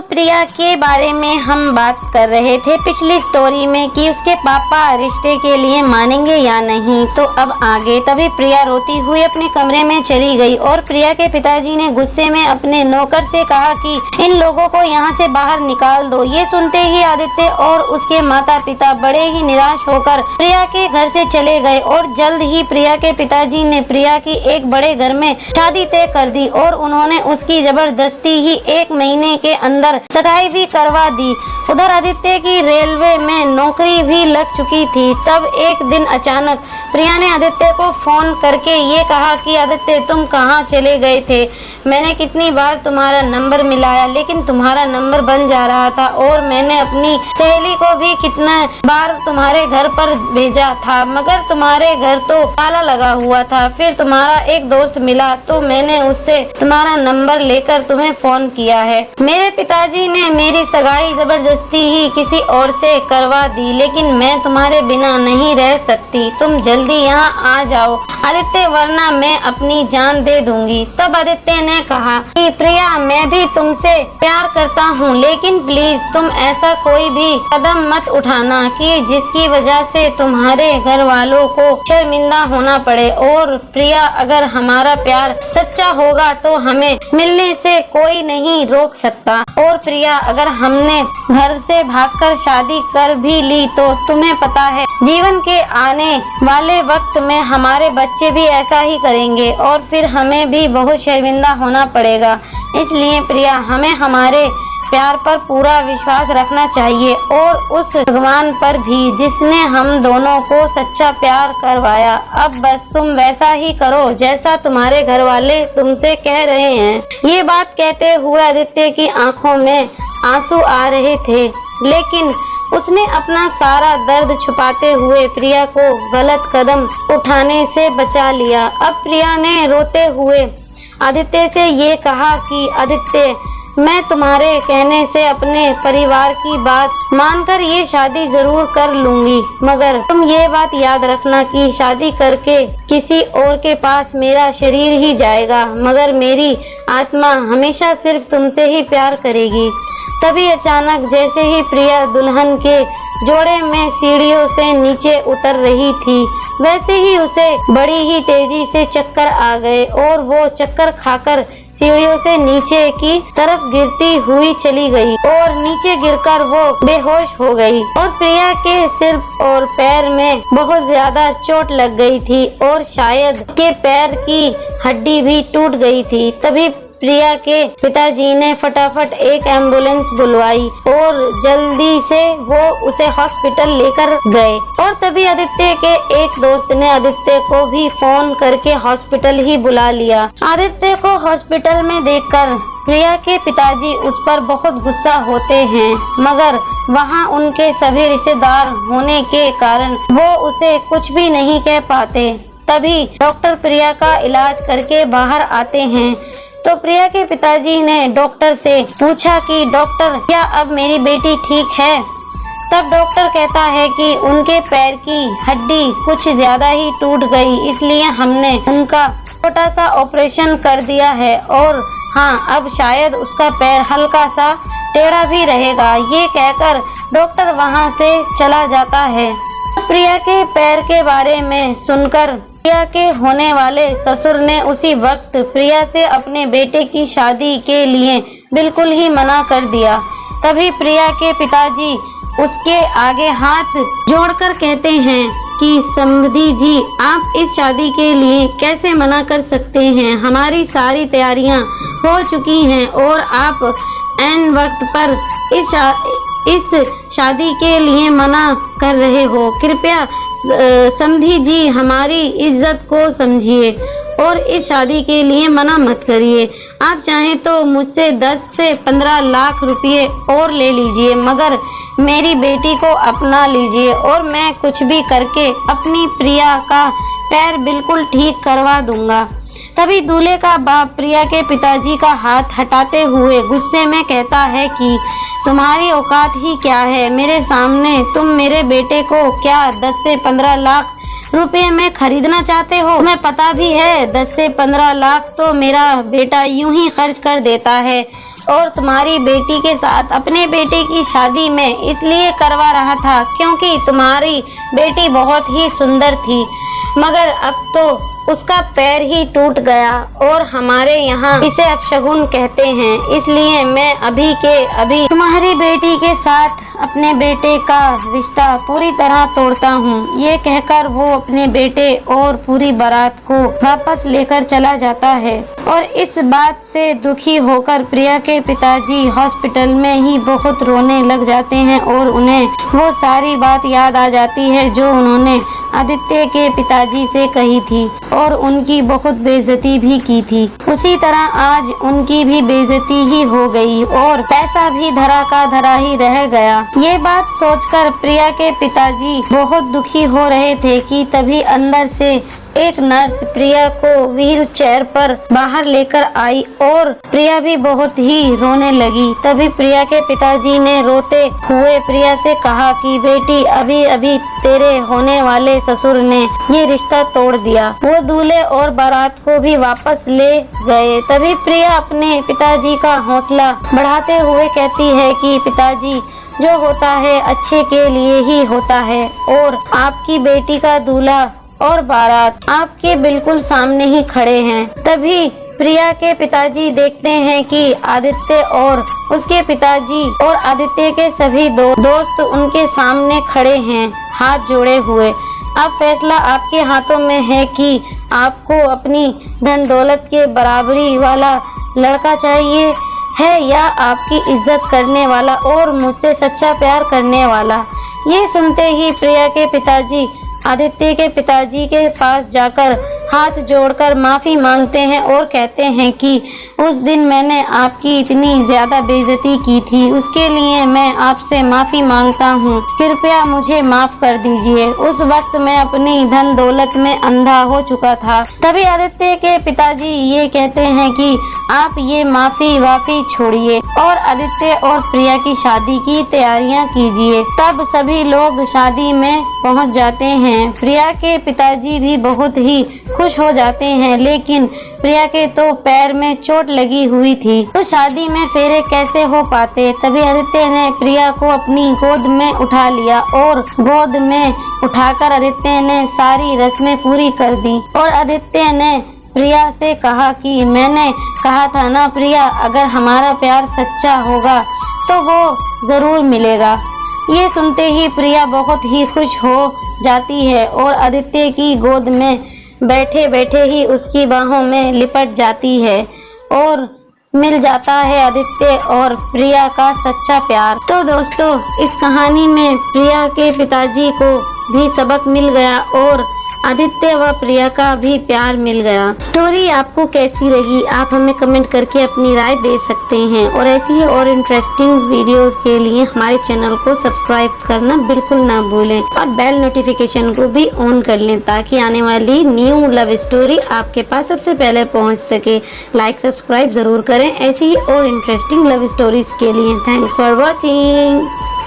प्रिया के बारे में हम बात कर रहे थे पिछली स्टोरी में कि उसके पापा रिश्ते के लिए मानेंगे या नहीं। तो अब आगे तभी प्रिया रोती हुई अपने कमरे में चली गई और प्रिया के पिताजी ने गुस्से में अपने नौकर से कहा कि इन लोगों को यहाँ से बाहर निकाल दो। ये सुनते ही आदित्य और उसके माता पिता बड़े ही निराश होकर प्रिया के घर से चले गए और जल्द ही प्रिया के पिताजी ने प्रिया की एक बड़े घर में शादी तय कर दी और उन्होंने उसकी जबरदस्ती ही 1 महीने के अंदर सगाई भी करवा दी। उधर आदित्य की रेलवे में नौकरी भी लग चुकी थी। तब एक दिन अचानक प्रिया ने आदित्य को फोन करके ये कहा कि आदित्य तुम कहाँ चले गए थे? मैंने कितनी बार तुम्हारा नंबर मिलाया लेकिन तुम्हारा नंबर बंद जा रहा था और मैंने अपनी सहेली को भी कितना बार तुम्हारे घर पर भेजा था मगर तुम्हारे घर तो ताला लगा हुआ था। फिर तुम्हारा एक दोस्त मिला तो मैंने उससे तुम्हारा नंबर लेकर तुम्हें फोन किया है। मेरे पिताजी ने मेरी सगाई जबरदस्ती ही किसी और से करवा दी लेकिन मैं तुम्हारे बिना नहीं रह सकती। तुम जल्दी यहाँ आ जाओ आदित्य वरना मैं अपनी जान दे दूंगी। तब आदित्य ने कहा कि प्रिया मैं भी तुमसे प्यार करता हूँ लेकिन प्लीज तुम ऐसा कोई भी कदम मत उठाना कि जिसकी वजह से तुम्हारे घर वालों को शर्मिंदा होना पड़े। और प्रिया अगर हमारा प्यार सच्चा होगा तो हमें मिलने से कोई नहीं रोक सकता। और प्रिया अगर हमने घर से भागकर शादी कर भी ली तो तुम्हें पता है जीवन के आने वाले वक्त में हमारे बच्चे भी ऐसा ही करेंगे और फिर हमें भी बहुत शर्मिंदा होना पड़ेगा। इसलिए प्रिया हमें हमारे प्यार पर पूरा विश्वास रखना चाहिए और उस भगवान पर भी जिसने हम दोनों को सच्चा प्यार करवाया। अब बस तुम वैसा ही करो जैसा तुम्हारे घर वाले तुमसे कह रहे हैं। ये बात कहते हुए आदित्य की आंखों में आंसू आ रहे थे लेकिन उसने अपना सारा दर्द छुपाते हुए प्रिया को गलत कदम उठाने से बचा लिया। अब प्रिया ने रोते हुए आदित्य से ये कहा कि आदित्य मैं तुम्हारे कहने से अपने परिवार की बात मानकर ये शादी जरूर कर लूंगी मगर तुम ये बात याद रखना कि शादी करके किसी और के पास मेरा शरीर ही जाएगा मगर मेरी आत्मा हमेशा सिर्फ तुमसे ही प्यार करेगी। तभी अचानक जैसे ही प्रिया दुल्हन के जोड़े में सीढ़ियों से नीचे उतर रही थी वैसे ही उसे बड़ी ही तेजी से चक्कर आ गए और वो चक्कर खाकर सीढ़ियों से नीचे की तरफ गिरती हुई चली गई और नीचे गिरकर वो बेहोश हो गई। और प्रिया के सिर और पैर में बहुत ज्यादा चोट लग गई थी और शायद उसके पैर की हड्डी भी टूट गई थी। तभी प्रिया के पिताजी ने फटाफट एक एम्बुलेंस बुलवाई और जल्दी से वो उसे हॉस्पिटल लेकर गए। और तभी आदित्य के एक दोस्त ने आदित्य को भी फोन करके हॉस्पिटल ही बुला लिया। आदित्य को हॉस्पिटल में देखकर प्रिया के पिताजी उस पर बहुत गुस्सा होते हैं मगर वहाँ उनके सभी रिश्तेदार होने के कारण वो उसे कुछ भी नहीं कह पाते। तभी डॉक्टर प्रिया का इलाज करके बाहर आते हैं तो प्रिया के पिताजी ने डॉक्टर से पूछा कि डॉक्टर क्या अब मेरी बेटी ठीक है? तब डॉक्टर कहता है कि उनके पैर की हड्डी कुछ ज्यादा ही टूट गई इसलिए हमने उनका छोटा सा ऑपरेशन कर दिया है और हाँ अब शायद उसका पैर हल्का सा टेढ़ा भी रहेगा। ये कहकर डॉक्टर वहाँ से चला जाता है। प्रिया के पैर के बारे में सुनकर प्रिया के होने वाले ससुर ने उसी वक्त प्रिया से अपने बेटे की शादी के लिए बिल्कुल ही मना कर दिया। तभी प्रिया के पिताजी उसके आगे हाथ जोड़कर कहते हैं कि समधी जी आप इस शादी के लिए कैसे मना कर सकते हैं? हमारी सारी तैयारियां हो चुकी हैं और आप ऐन वक्त पर इस शादी के लिए मना कर रहे हो। कृपया समधी जी हमारी इज्जत को समझिए और इस शादी के लिए मना मत करिए। आप चाहें तो मुझसे 10 से 15 लाख रुपए और ले लीजिए मगर मेरी बेटी को अपना लीजिए और मैं कुछ भी करके अपनी प्रिया का पैर बिल्कुल ठीक करवा दूंगा। तभी दूल्हे का बाप प्रिया के पिताजी का हाथ हटाते हुए गुस्से में कहता है कि तुम्हारी औकात ही क्या है? मेरे सामने तुम मेरे बेटे को क्या 10 से 15 लाख रुपए में खरीदना चाहते हो? तुम्हें पता भी है 10 से 15 लाख तो मेरा बेटा यूं ही खर्च कर देता है और तुम्हारी बेटी के साथ अपने बेटे की शादी में इसलिए करवा रहा था क्योंकि तुम्हारी बेटी बहुत ही सुंदर थी, मगर अब तो उसका पैर ही टूट गया और हमारे यहाँ इसे अपशगुन कहते हैं। इसलिए मैं अभी के अभी तुम्हारी बेटी के साथ अपने बेटे का रिश्ता पूरी तरह तोड़ता हूँ। ये कहकर वो अपने बेटे और पूरी बारात को वापस लेकर चला जाता है और इस बात से दुखी होकर प्रिया के पिताजी हॉस्पिटल में ही बहुत रोने लग जाते हैं और उन्हें वो सारी बात याद आ जाती है जो उन्होंने आदित्य के पिताजी से कही थी और उनकी बहुत बेइज्जती भी की थी। उसी तरह आज उनकी भी बेइज्जती ही हो गई और पैसा भी धरा का धरा ही रह गया। ये बात सोचकर प्रिया के पिताजी बहुत दुखी हो रहे थे कि तभी अंदर से एक नर्स प्रिया को व्हील चेयर पर बाहर लेकर आई और प्रिया भी बहुत ही रोने लगी। तभी प्रिया के पिताजी ने रोते हुए प्रिया से कहा कि बेटी, अभी अभी तेरे होने वाले ससुर ने ये रिश्ता तोड़ दिया। वो दूल्हे और बारात को भी वापस ले गए। तभी प्रिया अपने पिताजी का हौसला बढ़ाते हुए कहती है कि पिताजी, जो होता है अच्छे के लिए ही होता है और आपकी बेटी का दूल्हा और बारात आपके बिल्कुल सामने ही खड़े हैं। तभी प्रिया के पिताजी देखते हैं कि आदित्य और उसके पिताजी और आदित्य के सभी दोस्त उनके सामने खड़े हैं हाथ जोड़े हुए। अब फैसला आपके हाथों में है कि आपको अपनी धन दौलत के बराबरी वाला लड़का चाहिए है या आपकी इज्जत करने वाला और मुझसे सच्चा प्यार करने वाला। ये सुनते ही प्रिया के पिताजी आदित्य के पिताजी के पास जाकर हाथ जोड़कर माफ़ी मांगते हैं और कहते हैं कि उस दिन मैंने आपकी इतनी ज़्यादा बेइज्जती की थी, उसके लिए मैं आपसे माफ़ी मांगता हूँ। कृपया मुझे माफ़ कर दीजिए। उस वक्त मैं अपनी धन दौलत में अंधा हो चुका था। तभी आदित्य के पिताजी ये कहते हैं कि आप ये माफ़ी छोड़िए और आदित्य और प्रिया की शादी की तैयारियां कीजिए। तब सभी लोग शादी में पहुंच जाते हैं। प्रिया के पिताजी भी बहुत ही खुश हो जाते हैं, लेकिन प्रिया के तो पैर में चोट लगी हुई थी, तो शादी में फेरे कैसे हो पाते। तभी आदित्य ने प्रिया को अपनी गोद में उठा लिया और गोद में उठाकर आदित्य ने सारी रस्में पूरी कर दी और आदित्य ने प्रिया से कहा कि मैंने कहा था ना प्रिया, अगर हमारा प्यार सच्चा होगा तो वो जरूर मिलेगा। ये सुनते ही प्रिया बहुत ही खुश हो जाती है और आदित्य की गोद में बैठे बैठे ही उसकी बाहों में लिपट जाती है और मिल जाता है आदित्य और प्रिया का सच्चा प्यार। तो दोस्तों, इस कहानी में प्रिया के पिताजी को भी सबक मिल गया और आदित्य व प्रिया का भी प्यार मिल गया। स्टोरी आपको कैसी लगी आप हमें कमेंट करके अपनी राय दे सकते हैं और ऐसी ही और इंटरेस्टिंग वीडियोस के लिए हमारे चैनल को सब्सक्राइब करना बिल्कुल ना भूलें और बेल नोटिफिकेशन को भी ऑन कर लें ताकि आने वाली न्यू लव स्टोरी आपके पास सबसे पहले पहुंच सके। लाइक सब्सक्राइब जरूर करें ऐसी ही और इंटरेस्टिंग लव स्टोरीज के लिए। Thanks for watching.